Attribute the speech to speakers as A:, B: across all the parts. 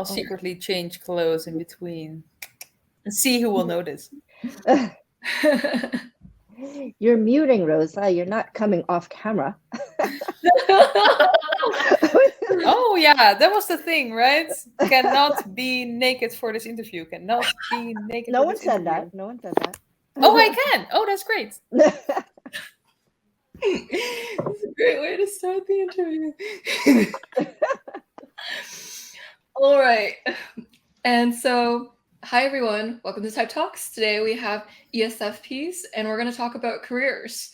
A: I'll secretly change clothes in between and see who will notice.
B: You're muting, Rosa. You're not coming off camera.
A: Oh yeah, that was the thing, right? Cannot be naked for this interview. Cannot be naked
B: No
A: for
B: one
A: this
B: said
A: interview.
B: that. No one said that.
A: Oh, I can. Oh, that's great.
C: That's a great way to start the interview. All right. And so, hi everyone. Welcome to Type Talks. Today we have ESFPs, and we're going to talk about careers.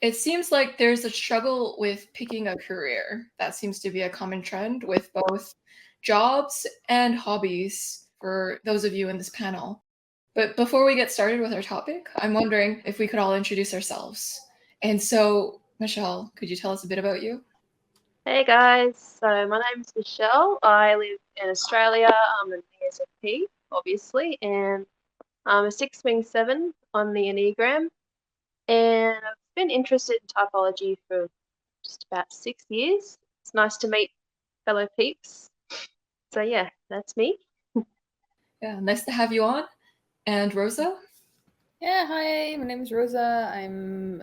C: It seems like there's a struggle with picking a career. That seems to be a common trend with both jobs and hobbies for those of you in this panel. But before we get started with our topic, I'm wondering if we could all introduce ourselves. And so, Michelle, could you tell us a bit about you?
D: Hey guys, so my name's Michelle. I live in Australia. I'm an ESFP, obviously, and I'm a 6-7 on the Enneagram. And I've been interested in typology for just about 6 years. It's nice to meet fellow peeps. So yeah, that's me.
C: Yeah, nice to have you on. And Rosa?
A: Yeah, hi. My name is Rosa. I'm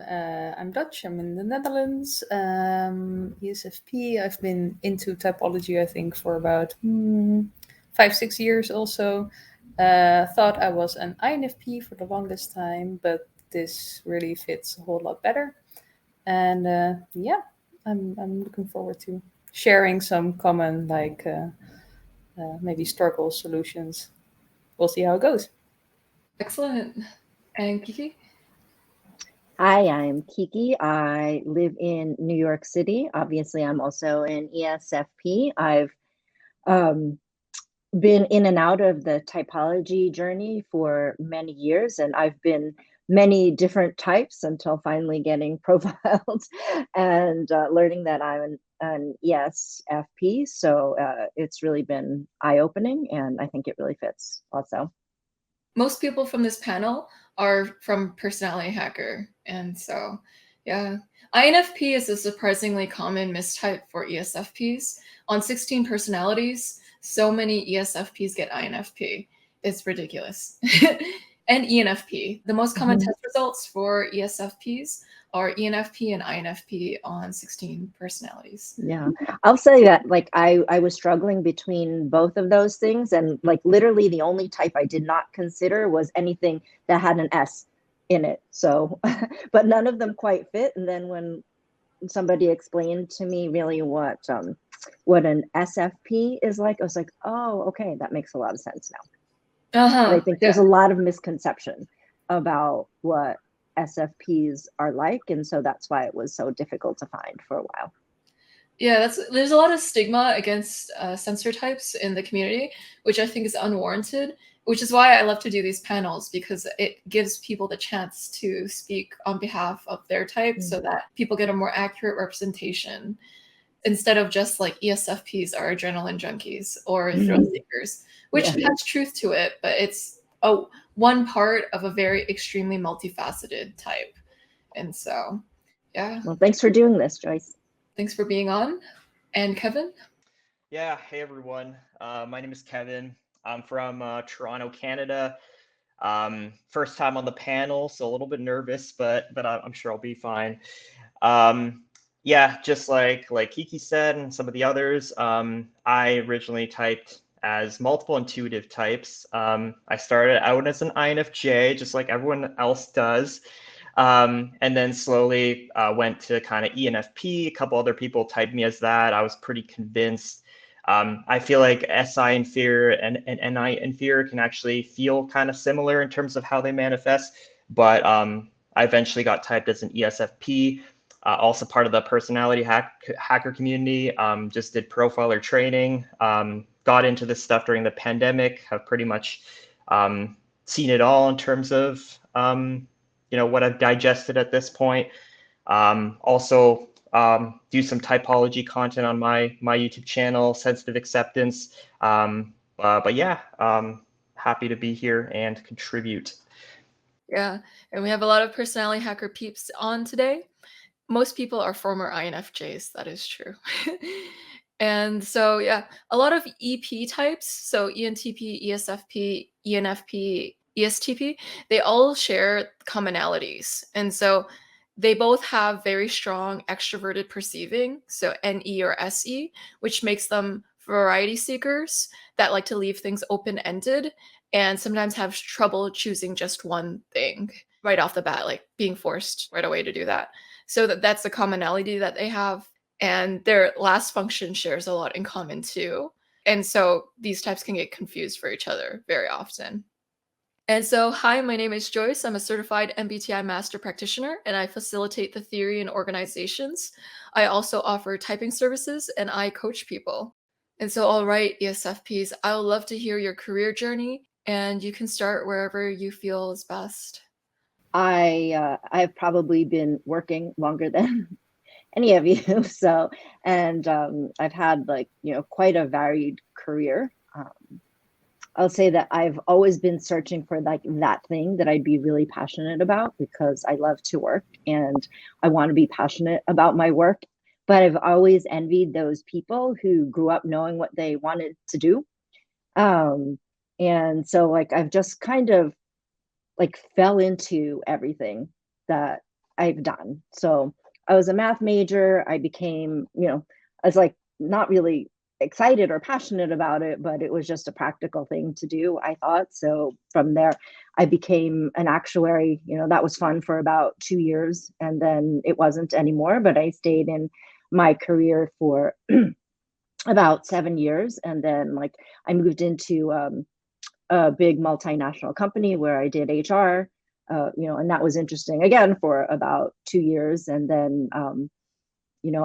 A: Dutch. I'm in the Netherlands. ESFP. I've been into typology, I think, for about 5-6 years. Also, thought I was an INFP for the longest time, but this really fits a whole lot better. And yeah, I'm looking forward to sharing some common, like maybe struggle solutions. We'll see how it goes.
C: Excellent. And Kiki?
B: Hi, I'm Kiki. I live in New York City. Obviously, I'm also an ESFP. I've been in and out of the typology journey for many years, and I've been many different types until finally getting profiled and learning that I'm an ESFP. So it's really been eye-opening, and I think it really fits also.
C: Most people from this panel are from Personality Hacker. And so, yeah. INFP is a surprisingly common mistype for ESFPs. On 16 personalities, so many ESFPs get INFP. It's ridiculous. And ENFP. The most common test results for ESFPs are ENFP and INFP on 16 personalities.
B: Yeah, I'll say that like I was struggling between both of those things, and like literally the only type I did not consider was anything that had an S in it. So, but none of them quite fit. And then when somebody explained to me really what an SFP is like, I was like, oh, okay, that makes a lot of sense now. But I think there's a lot of misconception about what SFPs are like, and so that's why it was so difficult to find for a while.
C: Yeah, there's a lot of stigma against sensor types in the community, which I think is unwarranted, which is why I love to do these panels, because it gives people the chance to speak on behalf of their type so that people get a more accurate representation, instead of just like ESFPs are adrenaline junkies or thrill seekers, which has truth to it, but it's one part of a very extremely multifaceted type. And so, yeah.
B: Well, thanks for doing this, Joyce.
C: Thanks for being on. And Kevin?
E: Yeah, hey everyone. My name is Kevin. I'm from Toronto, Canada. First time on the panel, so a little bit nervous, but I'm sure I'll be fine. Yeah, just like Kiki said and some of the others, I originally typed as multiple intuitive types. I started out as an INFJ, just like everyone else does. And then slowly went to kind of ENFP. A couple other people typed me as that. I was pretty convinced. I feel like SI inferior and NI inferior can actually feel kind of similar in terms of how they manifest. But I eventually got typed as an ESFP. Also part of the personality hacker community. Just did profiler training. Got into this stuff during the pandemic. Have pretty much seen it all in terms of what I've digested at this point. Also do some typology content on my YouTube channel, Sensitive Acceptance. But yeah, happy to be here and contribute.
C: Yeah, and we have a lot of personality hacker peeps on today. Most people are former INFJs, that is true. And so, yeah, a lot of EP types, so ENTP, ESFP, ENFP, ESTP, they all share commonalities. And so they both have very strong extroverted perceiving, so NE or SE, which makes them variety seekers that like to leave things open-ended and sometimes have trouble choosing just one thing right off the bat, like being forced right away to do that. So that's the commonality that they have. And their last function shares a lot in common too. And so these types can get confused for each other very often. And so, hi, my name is Joyce. I'm a certified MBTI master practitioner, and I facilitate the theory in organizations. I also offer typing services, and I coach people. And so, all right, ESFPs, I would love to hear your career journey, and you can start wherever you feel is best.
B: I've probably been working longer than any of you, so, and I've had like, quite a varied career. I'll say that I've always been searching for like that thing that I'd be really passionate about, because I love to work and I want to be passionate about my work. But I've always envied those people who grew up knowing what they wanted to do. And so like I've just kind of like fell into everything that I've done. So I was a math major. I became, I was like not really excited or passionate about it, but it was just a practical thing to do, I thought. So from there, I became an actuary. That was fun for about 2 years, and then it wasn't anymore, but I stayed in my career for about 7 years. And then like I moved into a big multinational company where I did HR, and that was interesting again for about 2 years. And then,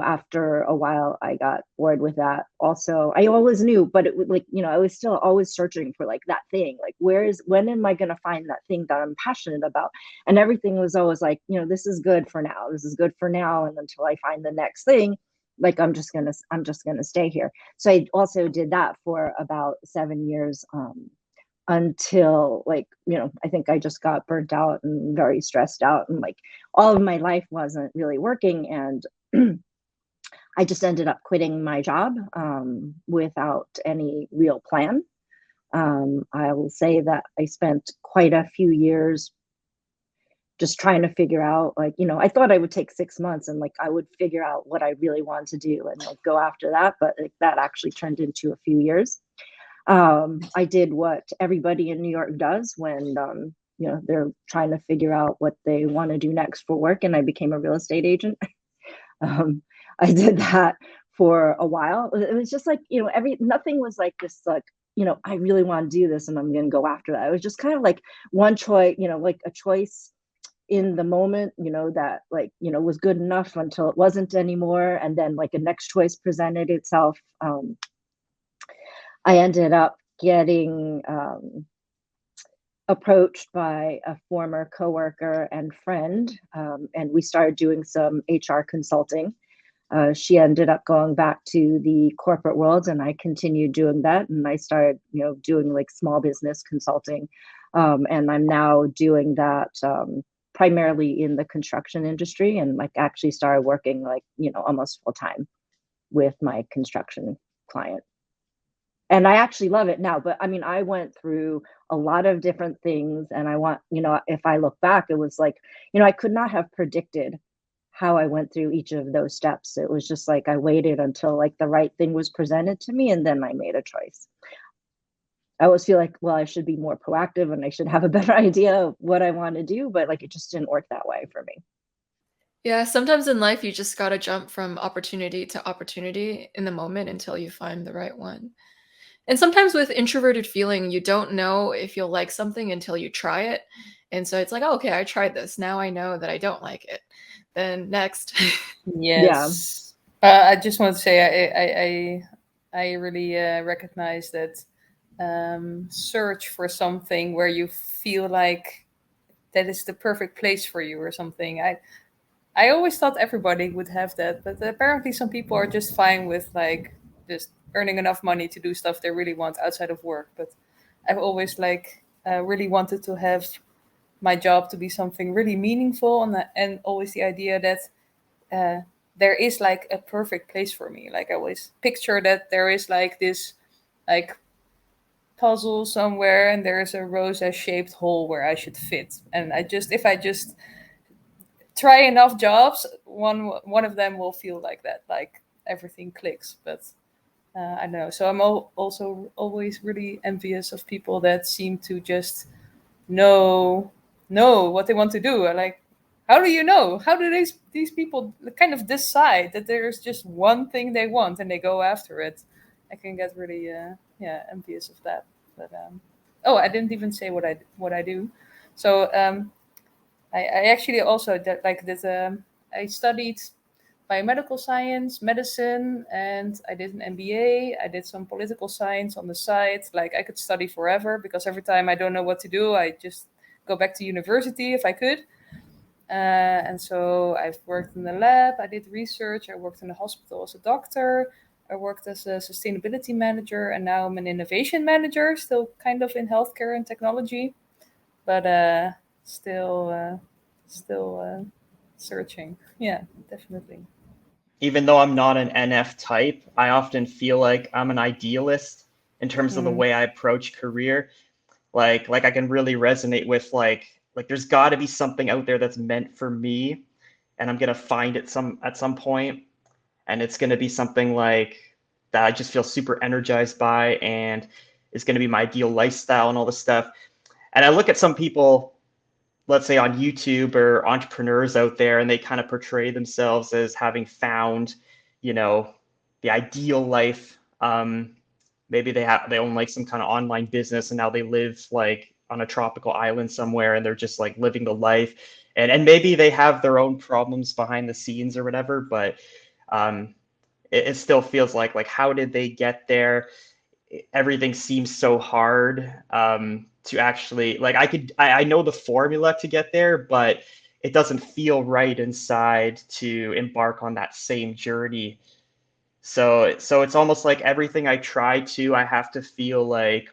B: after a while, I got bored with that. Also, I always knew, but it would like, I was still always searching for like that thing, like when am I going to find that thing that I'm passionate about? And everything was always like, this is good for now. This is good for now. And until I find the next thing, like, I'm just going to stay here. So I also did that for about 7 years. Until like, I think I just got burnt out and very stressed out, and like all of my life wasn't really working. And I just ended up quitting my job without any real plan. I will say that I spent quite a few years just trying to figure out, like, I thought I would take 6 months and like I would figure out what I really want to do and like go after that. But like, that actually turned into a few years. I did what everybody in New York does when, they're trying to figure out what they want to do next for work. And I became a real estate agent. I did that for a while. It was just like, nothing was like this, like, I really want to do this and I'm going to go after that. It was just kind of like one choice, like a choice in the moment, that like, was good enough until it wasn't anymore. And then like a next choice presented itself. I ended up getting approached by a former coworker and friend, and we started doing some HR consulting. She ended up going back to the corporate world, and I continued doing that. And I started, doing like small business consulting, and I'm now doing that primarily in the construction industry, and like actually started working like almost full time with my construction client. And I actually love it now. But I mean, I went through a lot of different things, and I want, if I look back, it was like, I could not have predicted how I went through each of those steps. It was just like I waited until like the right thing was presented to me, and then I made a choice. I always feel like, well, I should be more proactive and I should have a better idea of what I want to do, but like it just didn't work that way for me.
C: Yeah, sometimes in life you just gotta jump from opportunity to opportunity in the moment until you find the right one. And sometimes with introverted feeling, you don't know if you'll like something until you try it. And so it's like, oh, okay, I tried this. Now I know that I don't like it. Then next.
A: Yes. I just want to say I really recognize that search for something where you feel like that is the perfect place for you or something. I always thought everybody would have that, but apparently some people are just fine with like just earning enough money to do stuff they really want outside of work. But I've always like really wanted to have my job to be something really meaningful, and always the idea that there is like a perfect place for me. Like I always picture that there is like this like puzzle somewhere and there is a rosette-shaped hole where I should fit. And if I just try enough jobs, one of them will feel like that, like everything clicks. But I don't know. So I'm also always really envious of people that seem to just know what they want to do. Like, how do you know? How do these people kind of decide that there's just one thing they want and they go after it? I can get really envious of that. But oh, I didn't even say what I do. So I actually also I studied biomedical science, medicine, and I did an MBA. I did some political science on the side. Like I could study forever because every time I don't know what to do, I just go back to university if I could. And so I've worked in the lab, I did research, I worked in the hospital as a doctor, I worked as a sustainability manager, and now I'm an innovation manager, still kind of in healthcare and technology, but still searching. Yeah, definitely.
E: Even though I'm not an NF type, I often feel like I'm an idealist in terms of the way I approach career. Like I can really resonate with like there's got to be something out there that's meant for me, and I'm gonna find it at some point, and it's gonna be something like that I just feel super energized by, and it's gonna be my ideal lifestyle and all this stuff. And I look at some people, let's say on YouTube or entrepreneurs out there, and they kind of portray themselves as having found, the ideal life. Maybe they own like some kind of online business, and now they live like on a tropical island somewhere, and they're just like living the life. And maybe they have their own problems behind the scenes or whatever, but it still feels like how did they get there? Everything seems so hard to actually I know the formula to get there, but it doesn't feel right inside to embark on that same journey. So it's almost like everything I try to, I have to feel like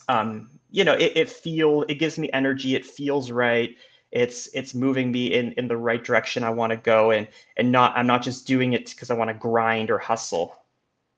E: it gives me energy, it feels right, it's moving me in the right direction I want to go, and I'm not just doing it because I want to grind or hustle.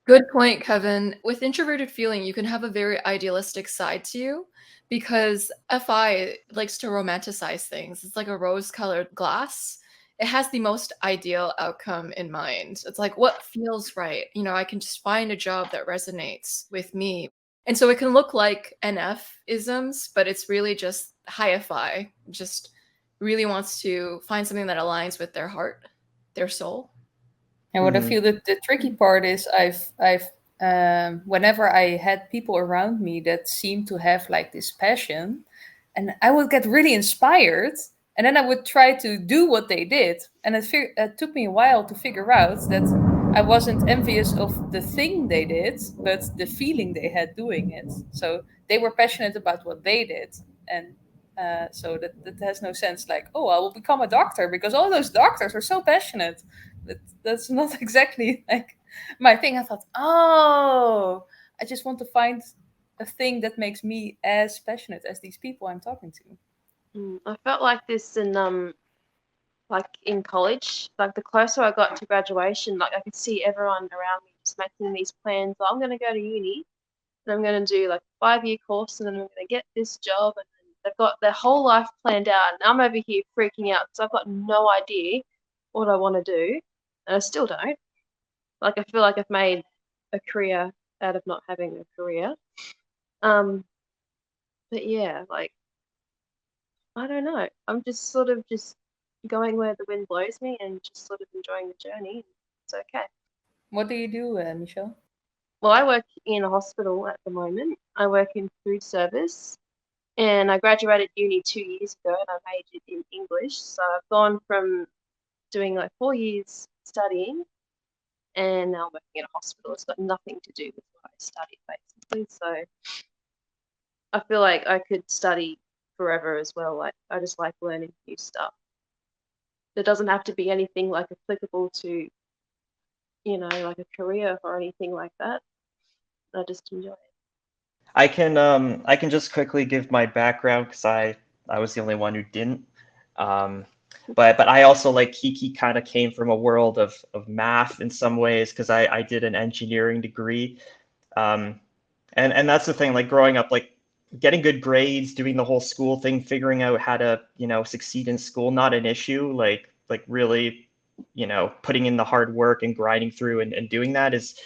C: Good point, Kevin. With introverted feeling, you can have a very idealistic side to you because FI likes to romanticize things. It's like a rose-colored glass. It has the most ideal outcome in mind. It's like what feels right. I can just find a job that resonates with me. And so it can look like NF-isms, but it's really just high FI, just really wants to find something that aligns with their heart, their soul.
A: And what I feel that the tricky part is I've whenever I had people around me that seemed to have like this passion, and I would get really inspired, and then I would try to do what they did, and it took me a while to figure out that I wasn't envious of the thing they did, but the feeling they had doing it. So they were passionate about what they did, and so that has no sense. Like, oh, I will become a doctor because all those doctors are so passionate. That's not exactly like my thing. I thought, oh, I just want to find a thing that makes me as passionate as these people I'm talking to.
D: I felt like this in college. Like the closer I got to graduation, like I could see everyone around me just making these plans. I'm going to go to uni, and I'm going to do like a 5-year course, and then I'm going to get this job, and then they've got their whole life planned out. And I'm over here freaking out because I've got no idea what I want to do, and I still don't. Like I feel like I've made a career out of not having a career. But yeah, like I don't know. I'm just sort of just going where the wind blows me and just sort of enjoying the journey. It's okay.
A: What do you do, Michelle?
D: Well, I work in a hospital at the moment. I work in food service, and I graduated uni 2 years ago, and I majored in English. So I've gone from doing like 4 years studying, and now I'm working in a hospital. It's got nothing to do with what I studied, basically. So I feel like I could study forever as well. Like I just like learning new stuff. There doesn't have to be anything like applicable to, like a career or anything like that. I just enjoy it.
E: I can just quickly give my background because I was the only one who didn't. But I also, like Kiki, kind of came from a world of math in some ways, because I did an engineering degree. And that's the thing, like growing up, like getting good grades, doing the whole school thing, figuring out how to, succeed in school, not an issue. Like really, putting in the hard work and grinding through and doing that is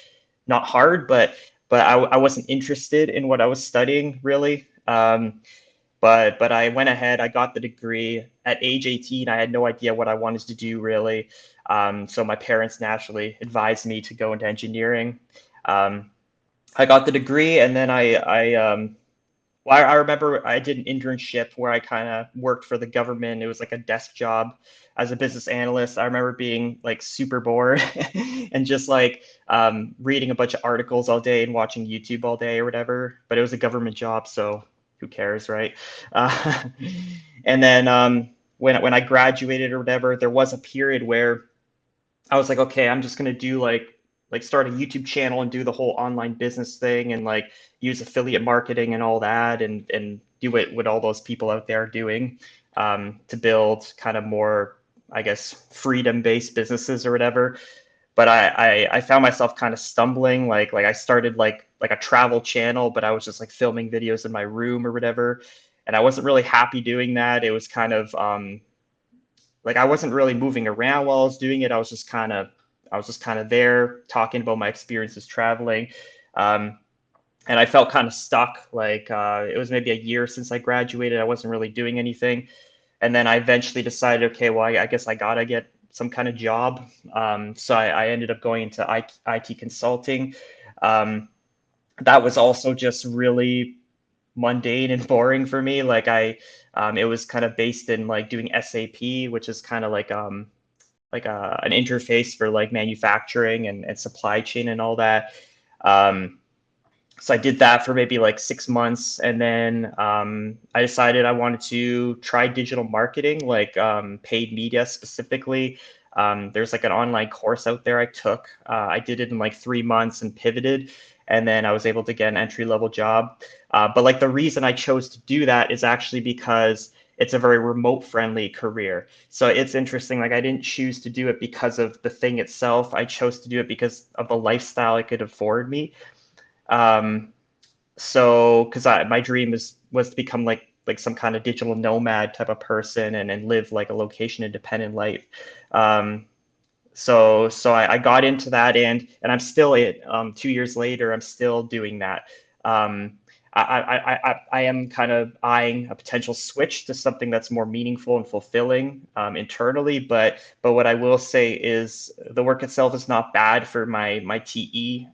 E: not hard, but I wasn't interested in what I was studying really. But I went ahead, I got the degree at age 18. I had no idea what I wanted to do really. So my parents naturally advised me to go into engineering. I got the degree, and then I remember I did an internship where I kind of worked for the government. It was like a desk job as a business analyst. I remember being like super bored and just like reading a bunch of articles all day and watching YouTube all day or whatever. But it was a government job, so who cares, right? Uh, and then when I graduated or whatever, there was a period where I was like, okay, I'm just gonna do like start a YouTube channel and do the whole online business thing and like use affiliate marketing and all that and do what all those people out there are doing to build kind of more, I guess, freedom-based businesses or whatever. But I found myself kind of stumbling. Like I started like a travel channel, but I was just like filming videos in my room or whatever. And I wasn't really happy doing that. It was kind of like I wasn't really moving around while I was doing it. I was just kind of there talking about my experiences traveling. And I felt kind of stuck. Like it was maybe a year since I graduated. I wasn't really doing anything. And then I eventually decided, okay, well, I guess I gotta get some kind of job. So I ended up going into IT consulting. That was also just really mundane and boring for me. Like it was kind of based in like doing SAP, which is kind of like an interface for like manufacturing and supply chain and all that. So I did that for maybe like 6 months, and then I decided I wanted to try digital marketing, like paid media specifically. There's like an online course out there I took. I did it in like 3 months and pivoted, and then I was able to get an entry-level job. But like the reason I chose to do that is actually because it's a very remote friendly career. So it's interesting. Like I didn't choose to do it because of the thing itself. I chose to do it because of the lifestyle it could afford me. So because my dream was to become like some kind of digital nomad type of person and live like a location independent life. So I got into that, and I'm still 2 years later, I'm still doing that. I am kind of eyeing a potential switch to something that's more meaningful and fulfilling internally. But what I will say is the work itself is not bad for my TE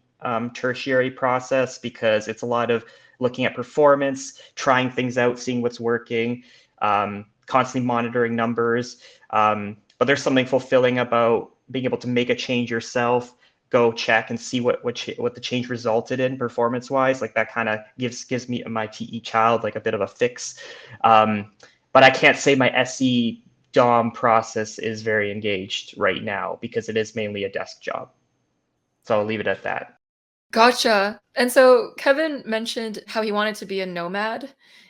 E: tertiary process, because it's a lot of looking at performance, trying things out, seeing what's working, constantly monitoring numbers. But there's something fulfilling about being able to make a change yourself, go check and see what the change resulted in performance wise. Like that kind of gives me my TE child like a bit of a fix. But I can't say my SE DOM process is very engaged right now because it is mainly a desk job. So I'll leave it at that.
C: Gotcha. And so Kevin mentioned how he wanted to be a nomad.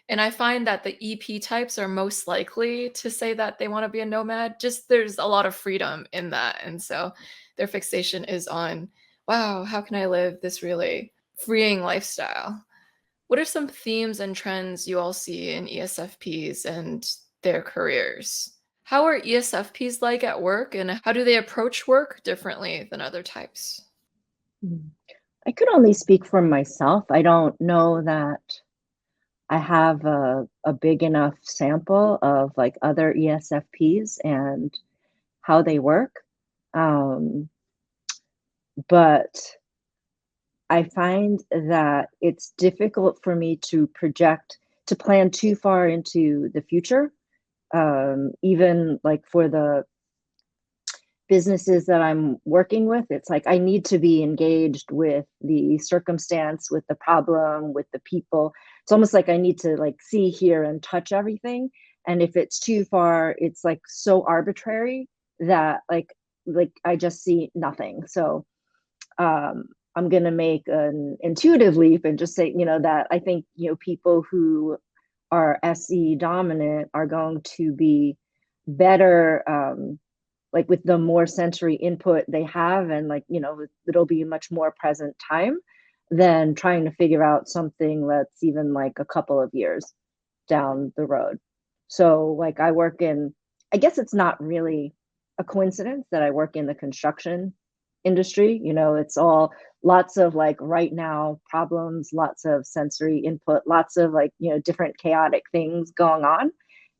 C: And I find that the EP types are most likely to say that they want to be a nomad. Just there's a lot of freedom in that. And so their fixation is on, wow, how can I live this really freeing lifestyle? What are some themes and trends you all see in ESFPs and their careers? How are ESFPs like at work, and how do they approach work differently than other types?
B: I could only speak for myself. I don't know that I have a big enough sample of like other ESFPs and how they work. But I find that it's difficult for me to plan too far into the future. Even like for the businesses that I'm working with, it's like I need to be engaged with the circumstance, with the problem, with the people. It's almost like I need to like see, hear, and touch everything. And if it's too far, it's like so arbitrary that like I just see nothing. So I'm gonna make an intuitive leap and just say, that I think, people who are SE dominant are going to be better, like with the more sensory input they have, and like, you know, it'll be much more present time than trying to figure out something that's even like a couple of years down the road. So like I guess it's not really a coincidence that I work in the construction industry. You know, it's all lots of like right now problems, lots of sensory input, lots of like, you know, different chaotic things going on.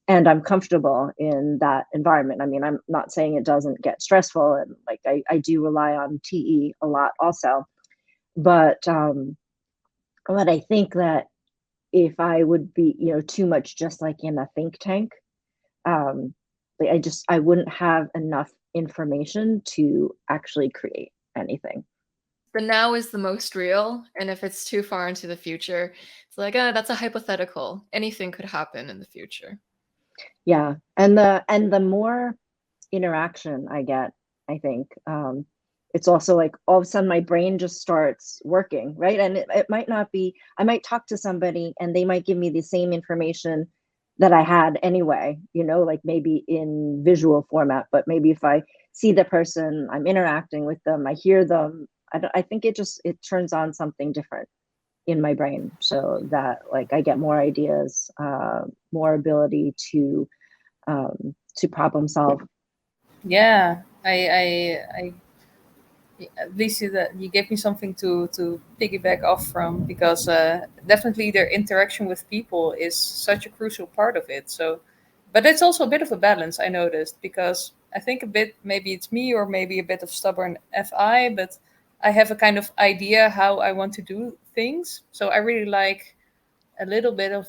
B: And I'm comfortable in that environment. I mean, I'm not saying it doesn't get stressful, and like I do rely on TE a lot also. But I think that if I would be, you know, too much just like in a think tank, um, like I wouldn't have enough information to actually create anything.
C: The now is the most real, and if it's too far into the future, it's like, that's a hypothetical. Anything could happen in the future.
B: Yeah, and the more interaction I get, I think it's also like all of a sudden my brain just starts working, right? And it might not be, I might talk to somebody and they might give me the same information that I had anyway, you know, like maybe in visual format, but maybe if I see the person, I'm interacting with them, I hear them, I think it turns on something different in my brain, so that like I get more ideas, more ability to problem solve.
A: Yeah, I at least you gave me something to piggyback off from, because definitely their interaction with people is such a crucial part of it. So, but it's also a bit of a balance, I noticed, because I think a bit, maybe it's me or maybe a bit of stubborn FI, but I have a kind of idea how I want to do things. So I really like a little bit of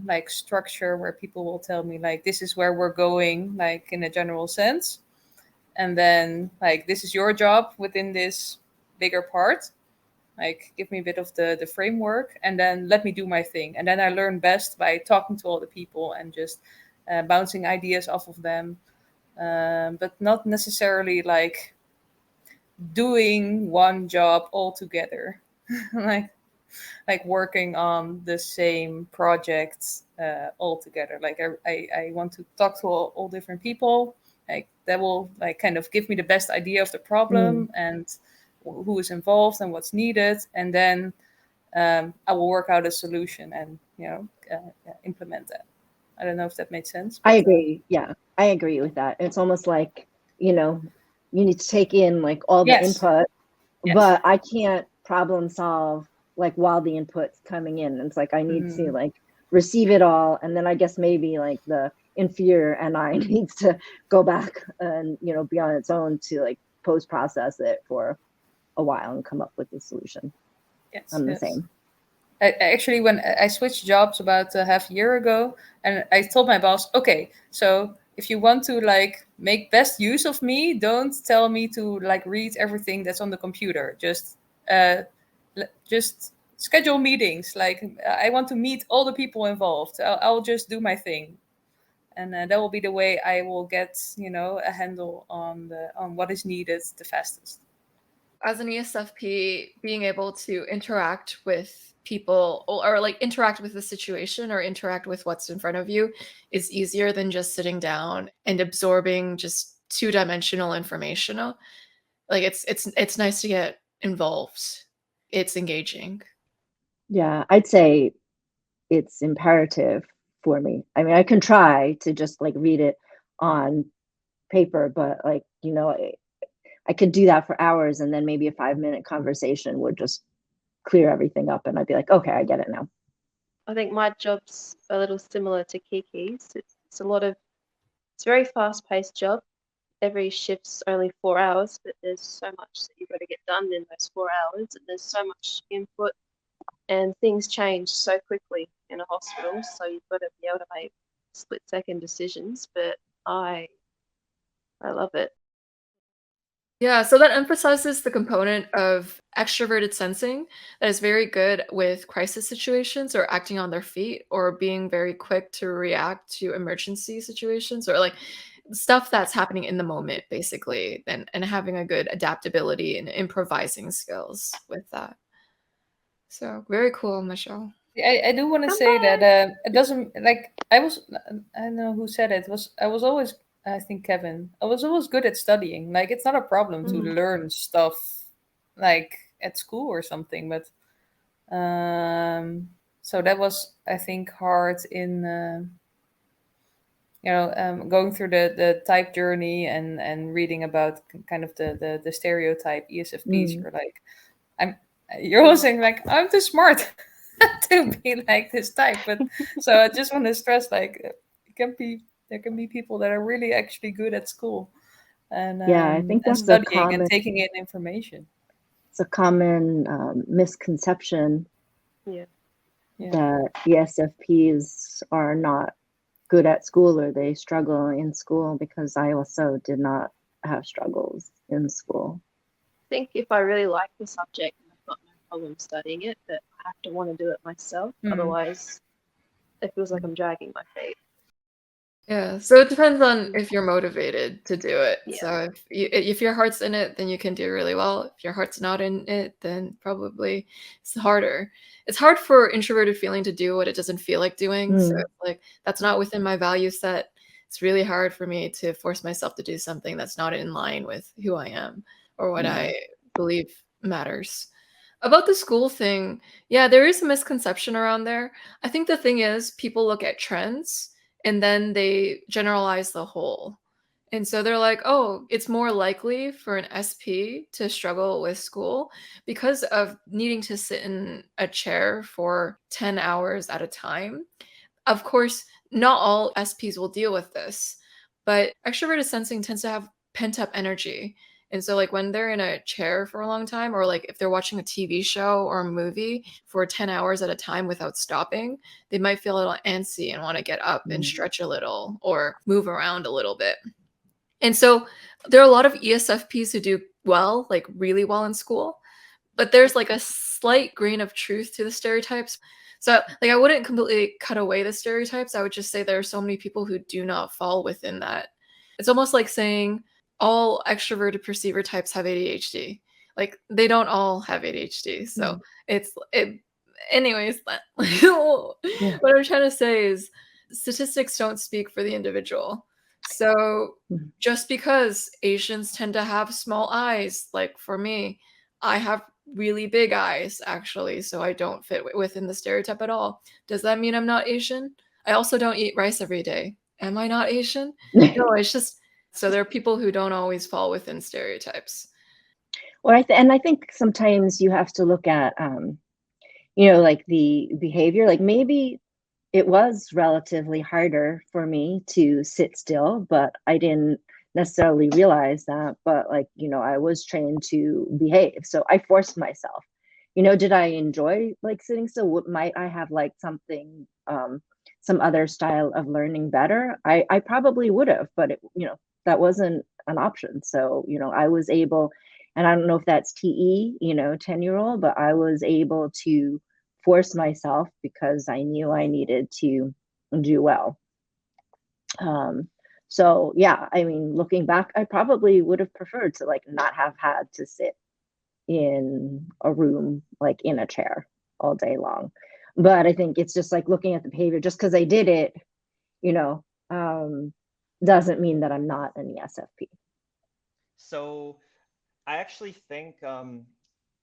A: like structure, where people will tell me like, this is where we're going, like in a general sense, and then like, this is your job within this bigger part, like give me a bit of the framework, and then let me do my thing. And then I learn best by talking to all the people and just bouncing ideas off of them, but not necessarily like doing one job all together. like working on the same projects all together. Like I want to talk to all different people. Like that will like kind of give me the best idea of the problem and who is involved and what's needed, and then I will work out a solution and implement that. I don't know if that made sense.
B: I agree. Yeah, I agree with that. It's almost like, you know, you need to take in like all the input, but I can't problem solve like while the input's coming in. It's like I need to like receive it all, and then I guess maybe like the inferior NI needs to go back and, you know, be on its own to like post process it for a while and come up with the solution. I'm the same.
A: I actually, when I switched jobs about a half year ago, and I told my boss, okay, so if you want to like make best use of me, don't tell me to like read everything that's on the computer. Just schedule meetings. Like I want to meet all the people involved. I'll just do my thing, and that will be the way I will get, you know, a handle on what is needed the fastest.
C: As an ESFP, being able to interact with people or like interact with the situation or interact with what's in front of you is easier than just sitting down and absorbing just two-dimensional information. Like it's nice to get involved. It's engaging.
B: Yeah, I'd say it's imperative for me. I mean, I can try to just like read it on paper, but like, you know, I could do that for hours, and then maybe a 5-minute conversation would just clear everything up, and I'd be like, okay, I get it now.
D: I think my job's a little similar to Kiki's. It's a very fast-paced job. Every shift's only 4 hours, but there's so much that you've got to get done in those 4 hours, and there's so much input, and things change so quickly in a hospital, so you've got to be able to make split-second decisions, but I love it.
C: Yeah, so that emphasizes the component of extroverted sensing that is very good with crisis situations or acting on their feet or being very quick to react to emergency situations or like stuff that's happening in the moment, basically, and having a good adaptability and improvising skills with that. So very cool, Michelle.
A: I do want to
D: Come
A: say
D: back.
A: that it doesn't like I don't know who said it. I was always, I think Kevin. I was always good at studying. Like it's not a problem to
B: Mm.
A: learn stuff like at school or something, but so that was, I think, hard in going through the type journey and reading about kind of the stereotype ESFPs.
B: Mm.
A: You're like, I'm you're always saying like I'm too smart to be like this type, but so I just want to stress like there can be people that are really actually good at school
B: Yeah, I think
A: and
B: that's a
A: studying and
B: common
A: taking in information.
B: misconception
D: Yeah.
A: Yeah.
B: that ESFPs are not good at school or they struggle in school, because I also did not have struggles in school.
D: I think if I really like the subject, I've got no problem studying it, but I have to want to do it myself.
A: Mm.
D: Otherwise, it feels like I'm dragging my feet.
C: Yeah, so it depends on if you're motivated to do it.
D: Yeah.
C: So if your heart's in it, then you can do really well. If your heart's not in it, then probably it's harder. It's hard for introverted feeling to do what it doesn't feel like doing. So
B: Mm.
C: it's like that's not within my value set. It's really hard for me to force myself to do something that's not in line with who I am or what I believe matters. About the school thing, yeah, there is a misconception around there. I think the thing is people look at trends and then they generalize the whole. And so they're like, oh, it's more likely for an SP to struggle with school because of needing to sit in a chair for 10 hours at a time. Of course, not all SPs will deal with this, but extroverted sensing tends to have pent up energy. And so, like, when they're in a chair for a long time, or like if they're watching a TV show or a movie for 10 hours at a time without stopping, they might feel a little antsy and want to get up and stretch a little or move around a little bit. And so, there are a lot of ESFPs who do well, like really well in school, but there's like a slight grain of truth to the stereotypes. So, like, I wouldn't completely cut away the stereotypes. I would just say there are so many people who do not fall within that. It's almost like saying all extroverted perceiver types have ADHD. Like, they don't all have ADHD. So, anyways, what I'm trying to say is statistics don't speak for the individual. So, just because Asians tend to have small eyes, like for me, I have really big eyes, actually, so I don't fit within the stereotype at all. Does that mean I'm not Asian? I also don't eat rice every day. Am I not Asian? No, it's just so there are people who don't always fall within stereotypes.
B: Well, I think sometimes you have to look at, like the behavior. Like maybe it was relatively harder for me to sit still, but I didn't necessarily realize that. But like, I was trained to behave. So I forced myself. Did I enjoy like sitting still? Might I have like something, some other style of learning better? I probably would have, but that wasn't an option. So, I was able, and I don't know if that's TE, 10-year old, but I was able to force myself because I knew I needed to do well. So yeah, I mean, looking back, I probably would have preferred to like not have had to sit in a room, like in a chair all day long. But I think it's just like looking at the behavior, just because I did it, doesn't mean that I'm not an ESFP.
E: So I actually think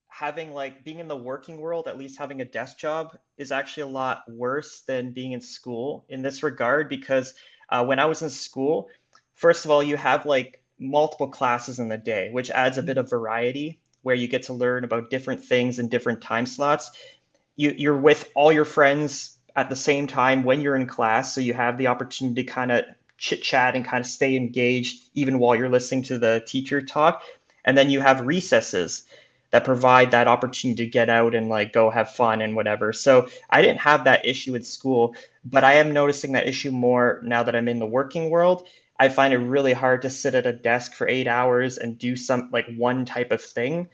E: having like being in the working world, at least having a desk job, is actually a lot worse than being in school in this regard, because when I was in school, first of all, you have like multiple classes in the day, which adds a bit of variety where you get to learn about different things in different time slots. You're with all your friends at the same time when you're in class, so you have the opportunity to kind of chit chat and kind of stay engaged even while you're listening to the teacher talk. And then you have recesses that provide that opportunity to get out and like go have fun and whatever. So I didn't have that issue at school, but I am noticing that issue more now that I'm in the working world. I find it really hard to sit at a desk for 8 hours and do some like one type of thing.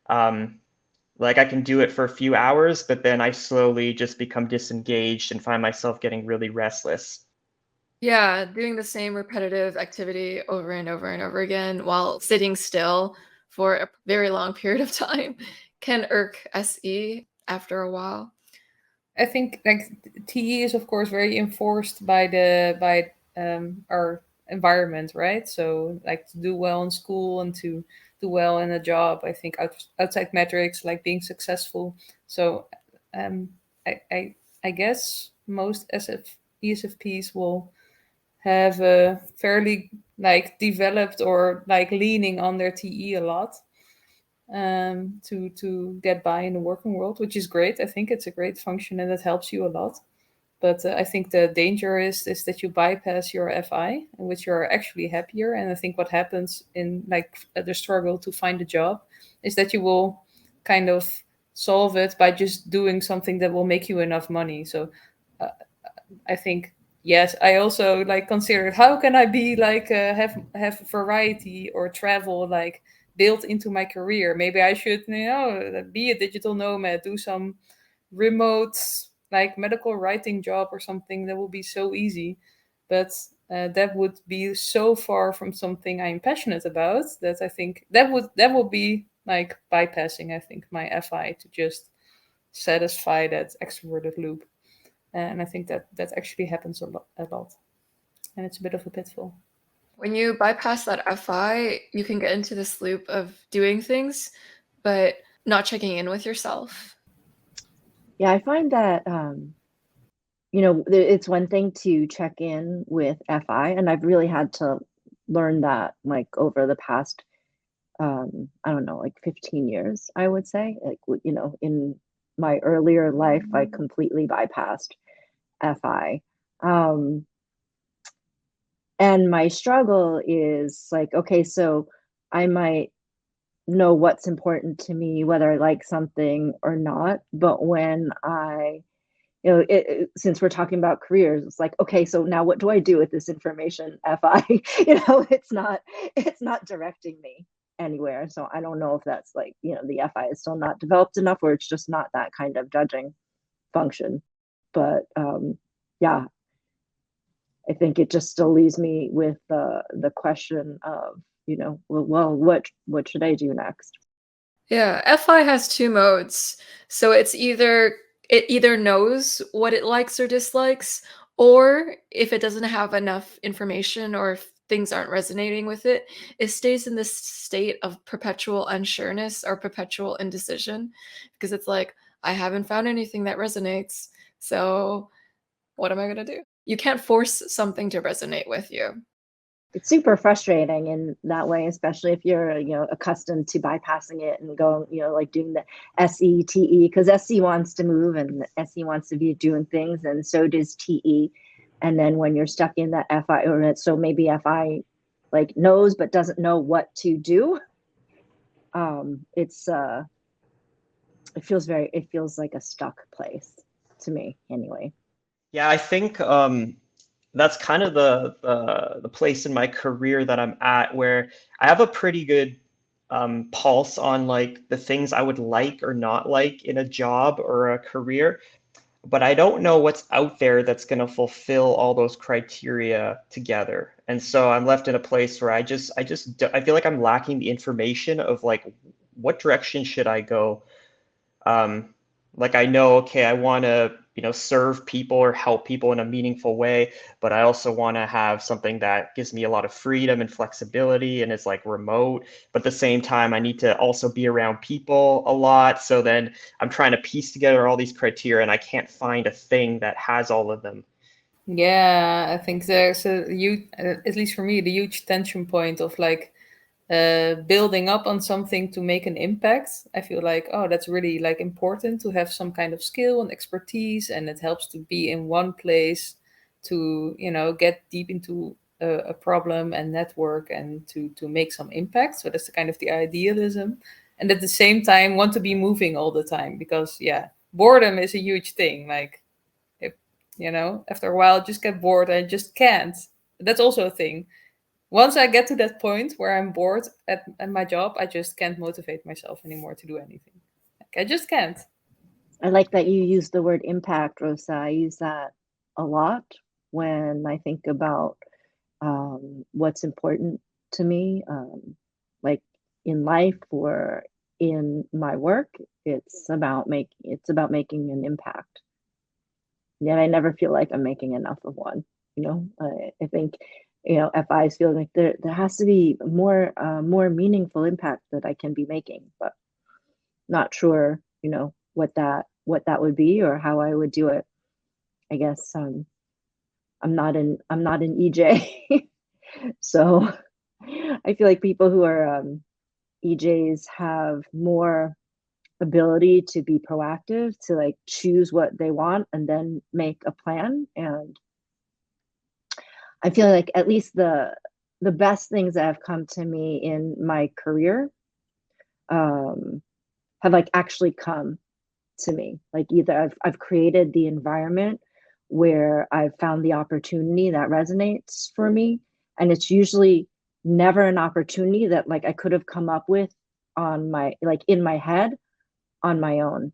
E: Like I can do it for a few hours, but then I slowly just become disengaged and find myself getting really restless.
C: Yeah, doing the same repetitive activity over and over and over again while sitting still for a very long period of time can irk SE after a while.
A: I think like TE is of course very enforced by our environment, right? So like to do well in school and to do well in a job. I think outside metrics like being successful. So um, I guess most ESFPs will have a fairly like developed or like leaning on their TE a lot to get by in the working world, which is great. I think it's a great function and it helps you a lot. But I think the danger is that you bypass your FI, in which you are actually happier. And I think what happens in like the struggle to find a job is that you will kind of solve it by just doing something that will make you enough money. So uh, I think yes, I also like considered how can I be like have variety or travel like built into my career. Maybe I should be a digital nomad, do some remote like medical writing job or something that will be so easy, but that would be so far from something I'm passionate about that I think that would be like bypassing I think my FI to just satisfy that extroverted loop. And I think that actually happens a lot, and it's a bit of a pitfall.
C: When you bypass that FI, you can get into this loop of doing things, but not checking in with yourself.
B: Yeah, I find that it's one thing to check in with FI, and I've really had to learn that like over the past I don't know, like 15 years, I would say. Like in my earlier life, I completely bypassed FI. And my struggle is like, okay, so I might know what's important to me, whether I like something or not. But when since we're talking about careers, it's like, okay, so now what do I do with this information? FI, it's not directing me anywhere. So I don't know if that's like, the FI is still not developed enough, or it's just not that kind of judging function. But yeah, I think it just still leaves me with the question of, well, what should I do next?
C: Yeah, FI has two modes. So it either knows what it likes or dislikes, or if it doesn't have enough information or if things aren't resonating with it, it stays in this state of perpetual unsureness or perpetual indecision because it's like, I haven't found anything that resonates. So what am I going to do? You can't force something to resonate with you.
B: It's super frustrating in that way, especially if you're, accustomed to bypassing it and going, like doing the SETE, because SE wants to move and SE wants to be doing things, and so does TE. And then when you're stuck in that FI, or so maybe FI like knows but doesn't know what to do, it feels like a stuck place to me anyway.
E: Yeah, I think that's kind of the place in my career that I'm at where I have a pretty good pulse on like the things I would like or not like in a job or a career, but I don't know what's out there that's going to fulfill all those criteria together. And so I'm left in a place where I feel like I'm lacking the information of like what direction should I go. Like I know, okay, I want to, serve people or help people in a meaningful way, but I also want to have something that gives me a lot of freedom and flexibility and is like remote. But at the same time, I need to also be around people a lot. So then I'm trying to piece together all these criteria and I can't find a thing that has all of them.
A: Yeah, I think there's a huge, at least for me, the huge tension point of like building up on something to make an impact. I feel like, oh, that's really like important to have some kind of skill and expertise, and it helps to be in one place to get deep into a problem and network and to make some impact. So that's the kind of the idealism, and at the same time want to be moving all the time because boredom is a huge thing. Like if after a while I just get bored, I just can't. That's also a thing. Once I get to that point where I'm bored at my job, I just can't motivate myself anymore to do anything. Like, I just can't.
B: I like that you use the word impact, Rosa. I use that a lot when I think about what's important to me, like in life or in my work. It's about making an impact. yet I never feel like I'm making enough of one. I think, FIs feel like there has to be more meaningful impact that I can be making, but not sure, what that would be or how I would do it. I guess I'm not an EJ, so I feel like people who are EJs have more ability to be proactive, to like choose what they want and then make a plan. And I feel like at least the best things that have come to me in my career have like actually come to me. Like either I've created the environment where I've found the opportunity that resonates for me, and it's usually never an opportunity that like I could have come up with on my like in my head on my own.